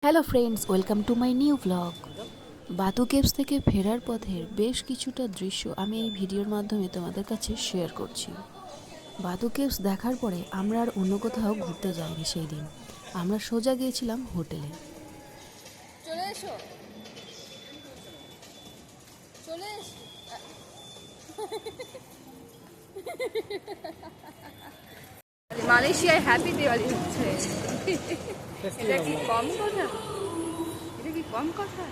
Hello friends, welcome to my new blog. বাতু caves থেকে ফেরার পথের বেশ কিছুটা দৃশ্য আমি এই ভিডিওর মাধ্যমে তোমাদের কাছে শেয়ার করছি। বাতু কেভস দেখার পরে আমরা আর অন্য কোথাও ঘুরতে যাইনি সেই দিন। আমরা সোজা গিয়েছিলাম হোটেলে। চলে এসো, চলে এসো। মালয়েশিয়ায় হ্যাপি দিওয়ালি হচ্ছে। এটা কি কম কথা? এটা কি কম কথা?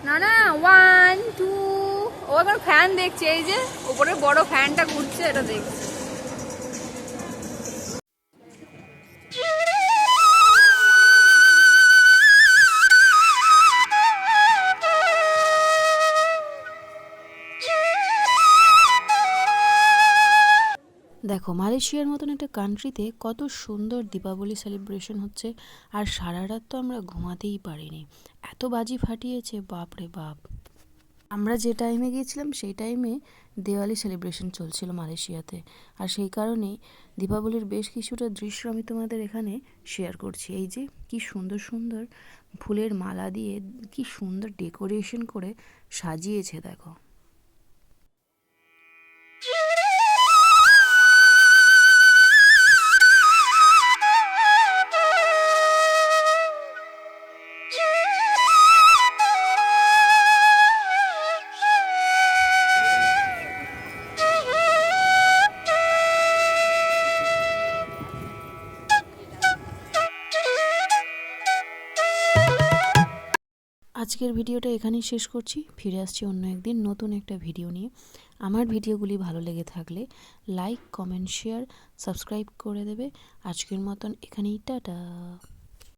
না না, 1 2 ও এখন ফ্যান দেখছে, এই যে উপরে বড় ফ্যানটা ঘুরছে, এটা দেখছে। দেখো, মালয়েশিয়ার মতন একটা কান্ট্রিতে কত সুন্দর দীপাবলি সেলিব্রেশন হচ্ছে, আর সারা রাত তো আমরা ঘুমাতেই পারিনি, এত বাজি ফাটিয়েছে, বাপ রে বাপ। আমরা যে টাইমে গিয়েছিলাম সেই টাইমে দিওয়ালি সেলিব্রেশন চলছিল মালয়েশিয়াতে, আর সেই কারণেই দীপাবলির বেশ কিছুটা দৃশ্য আমি তোমাদের এখানে শেয়ার করছি। এই যে কি সুন্দর সুন্দর ফুলের মালা দিয়ে কি সুন্দর ডেকোরেশন করে সাজিয়েছে, দেখো। আজকের ভিডিওটা এখানেই শেষ করছি। ফিরে আসছি অন্য একদিন নতুন একটা ভিডিও নিয়ে। আমার ভিডিওগুলি ভালো লেগে থাকলে লাইক, কমেন্ট, শেয়ার, সাবস্ক্রাইব করে দেবে। আজকের মতন এখানেই টাটা।